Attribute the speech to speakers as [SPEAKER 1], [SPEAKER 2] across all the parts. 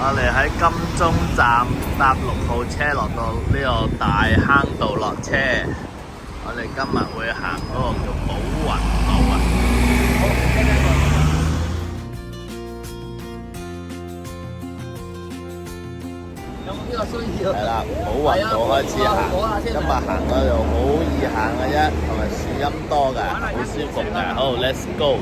[SPEAKER 1] 我哋喺金鐘站搭6號車落到呢個大坑道落車。我哋今日會行嗰個叫寶雲道啊。
[SPEAKER 2] 有冇呢個需要？
[SPEAKER 1] 係啦，寶雲道開始行。今日行到就好易行嘅啫，同埋樹蔭多嘅，好舒服嘅。好 ，Let's go。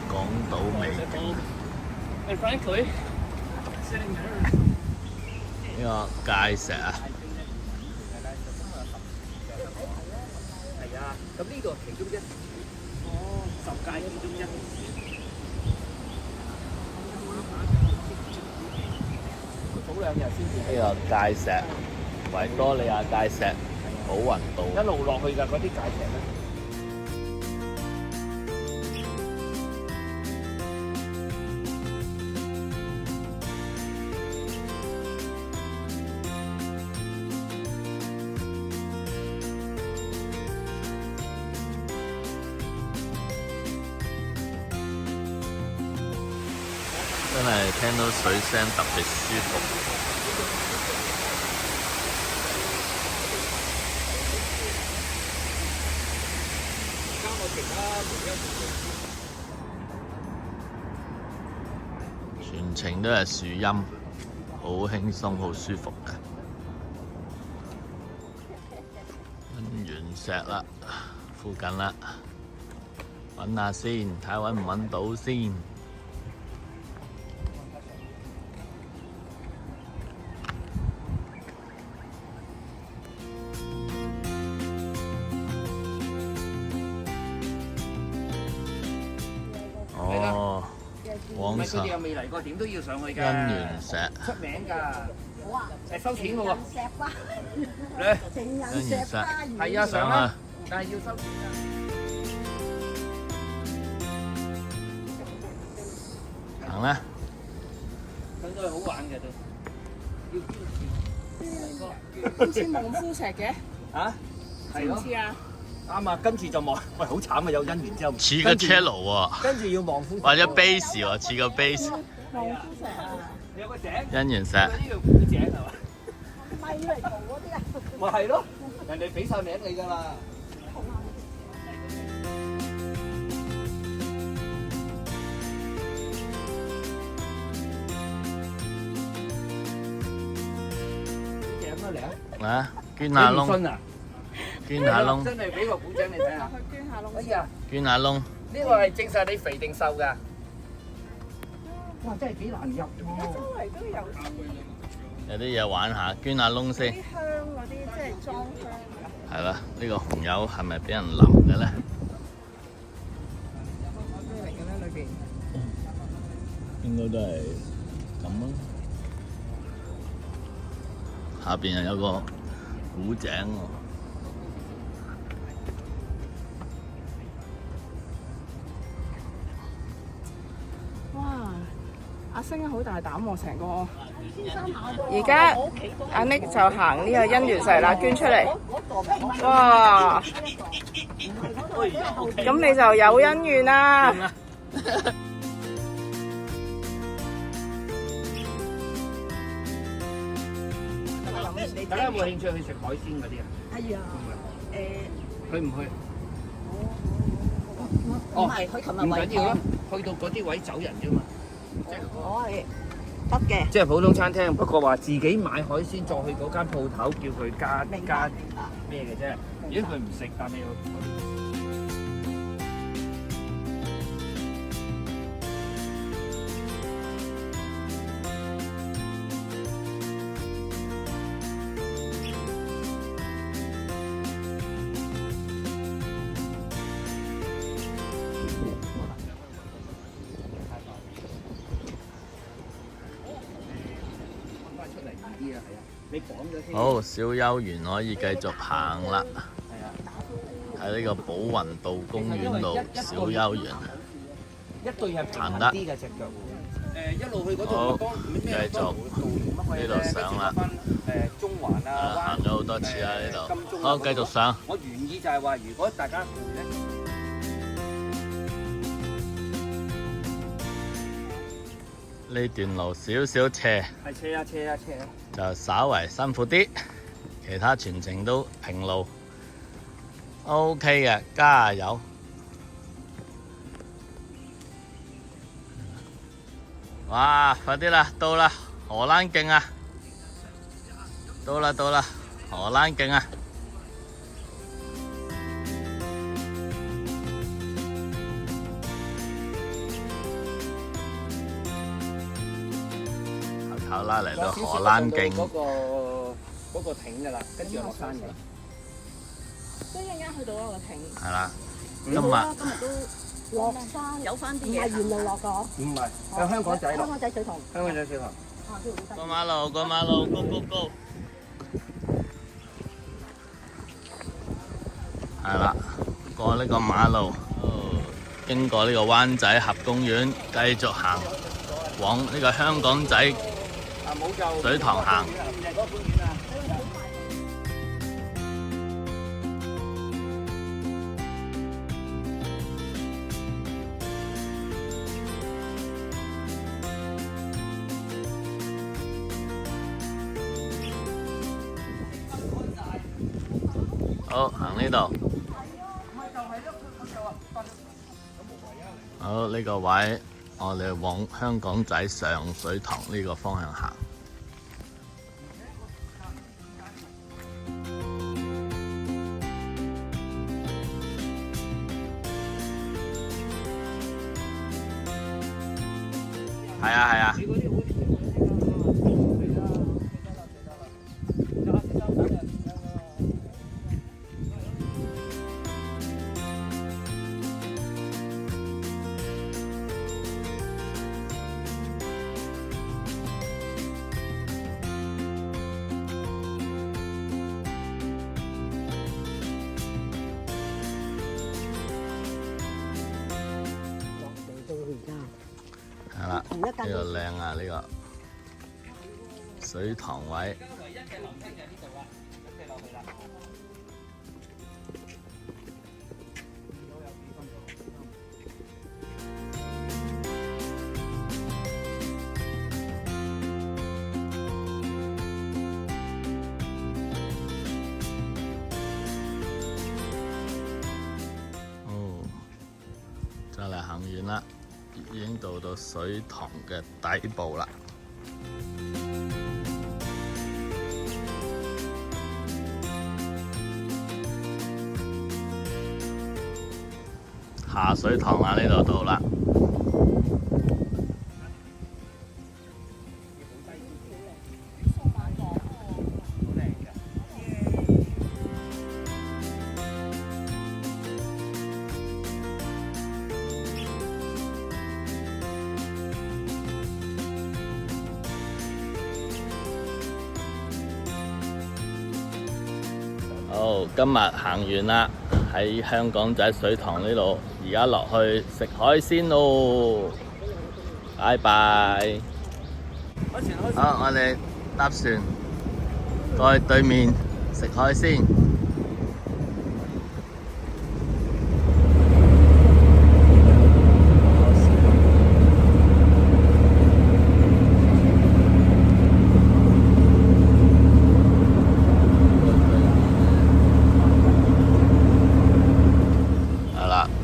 [SPEAKER 1] 港島美景，呢個界石啊，
[SPEAKER 2] 係啊，咁呢個其中一，10屆其中一。早2日先至。
[SPEAKER 1] 呢個界石，維多利亞界石，寶雲道。
[SPEAKER 2] 一路落去㗎嗰啲界石咧。
[SPEAKER 1] 真係聽到水聲特別舒服。全程都係樹蔭，好輕鬆，好舒服嘅。跟完石啦，附近啦，揾下先，睇下揾唔揾到先。哦，往上
[SPEAKER 2] 佢哋又未嚟過，點都要上去㗎。
[SPEAKER 1] 姻緣石
[SPEAKER 2] 出名㗎。好啊，係收錢㗎喎。
[SPEAKER 3] 石花，
[SPEAKER 2] 嚟，
[SPEAKER 3] 情人
[SPEAKER 1] 姻緣石
[SPEAKER 3] 石花園。
[SPEAKER 2] 係啊，上啦，但係要收錢㗎。
[SPEAKER 1] 行啦，
[SPEAKER 2] 咁都係好玩嘅都。
[SPEAKER 3] 好似望夫石嘅，
[SPEAKER 2] 啊？係咯。
[SPEAKER 3] 似唔似啊？
[SPEAKER 2] 啱啊，跟住就望，喂，好慘啊！有姻緣之後，
[SPEAKER 1] 似個 cello 喎，
[SPEAKER 2] 跟住要望夫，
[SPEAKER 1] 或者 bass 喎，似個 bass。
[SPEAKER 3] 望夫石啊，
[SPEAKER 2] 有個井，
[SPEAKER 1] 姻緣石，
[SPEAKER 2] 呢個古井係嘛？
[SPEAKER 3] 咪嚟做嗰啲啊？
[SPEAKER 2] 咪係咯，人哋俾晒名你㗎啦。井乜嚟啊？
[SPEAKER 1] 啊，捐下窿，
[SPEAKER 2] 信啊！
[SPEAKER 1] 捐下窿，
[SPEAKER 2] 真係俾個古井你睇下。
[SPEAKER 3] 去捐下窿。
[SPEAKER 2] 哎呀，
[SPEAKER 1] 捐下窿。
[SPEAKER 2] 呢個係證實你肥定瘦㗎。哇，真係幾難入喎。
[SPEAKER 3] 周圍都有
[SPEAKER 1] 有啲嘢玩下，捐下窿先。
[SPEAKER 3] 啲香嗰啲，即係裝香。
[SPEAKER 1] 係啦，呢個紅油係咪俾人淋嘅咧？
[SPEAKER 3] 咩嚟嘅咧？裏邊？
[SPEAKER 1] 應該都係咁咯。下邊又有個古井喎。
[SPEAKER 3] 哇！阿星好大膽喎，成個。而家阿 Nick 就行呢個姻緣石啦，捐出嚟。哇！咁你就有姻緣啦。
[SPEAKER 2] 大家有冇興趣去食海鮮嗰啲啊？
[SPEAKER 3] 哎呀，
[SPEAKER 2] 去唔去？
[SPEAKER 3] 唔係，佢琴日
[SPEAKER 2] 唔緊要啦，去到嗰啲位走人啫嘛。
[SPEAKER 3] 我係得嘅。
[SPEAKER 2] 即係普通餐廳，不過話自己買海鮮再去嗰間鋪頭叫佢加咩嘅啫。如果佢唔食，但係又
[SPEAKER 1] 好，小休園可以繼續行啦。喺呢個寶雲道公園度小休園。
[SPEAKER 2] 一對係
[SPEAKER 1] 行得
[SPEAKER 2] 啲嘅隻腳。一路去嗰
[SPEAKER 1] 好
[SPEAKER 2] 度，
[SPEAKER 1] 繼續呢度上啦。
[SPEAKER 2] 中環啊，
[SPEAKER 1] 行咗好多次啦呢度。
[SPEAKER 2] 金鐘啊
[SPEAKER 1] 好，繼續上。
[SPEAKER 2] 我原意就係話，如果大家咧。
[SPEAKER 1] 呢段路少少斜，
[SPEAKER 2] 係斜啊斜啊斜啊！
[SPEAKER 1] 就稍為辛苦啲，其他全程都平路。OK 嘅，加油！哇，快啲啦，到啦，荷蘭徑啊！到啦，荷蘭徑啊！頭啦，嚟到荷蘭徑
[SPEAKER 2] 嗰個艇㗎啦，跟住就落山㗎啦。
[SPEAKER 3] 所以一陣間去到嗰個艇。
[SPEAKER 1] 係啦，今日
[SPEAKER 3] 都落山，有翻啲嘢。唔係沿路落個。
[SPEAKER 2] 唔係，向香港仔落。
[SPEAKER 3] 香港仔水塘。
[SPEAKER 2] 香港仔水塘。
[SPEAKER 1] 過馬路，go！係啦，過呢個馬路，經過呢個灣仔峽公園，繼續行往呢個香港仔水塘行。好，行呢度。好，呢個位我哋往香港仔上水塘呢個方向行。係啊。係啦，呢個靚啊！呢個水塘位。哦，再嚟行遠啦。已經到水塘嘅底部啦。下水塘啦，呢度到啦。好，今日行完啦，喺香港仔水塘呢度，而家落去食海鮮咯，拜拜。好，我哋搭船過去對面食海鮮。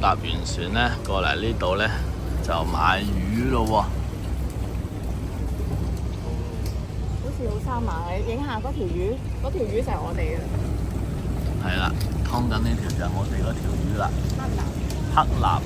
[SPEAKER 1] 搭完船呢，過嚟呢度呢，就買魚咯喎。
[SPEAKER 3] 好似好生猛，你影下嗰條魚，嗰條魚就係我哋嘅。
[SPEAKER 1] 係啦，劏緊呢條就係我哋嗰條魚啦。黑鰭啊！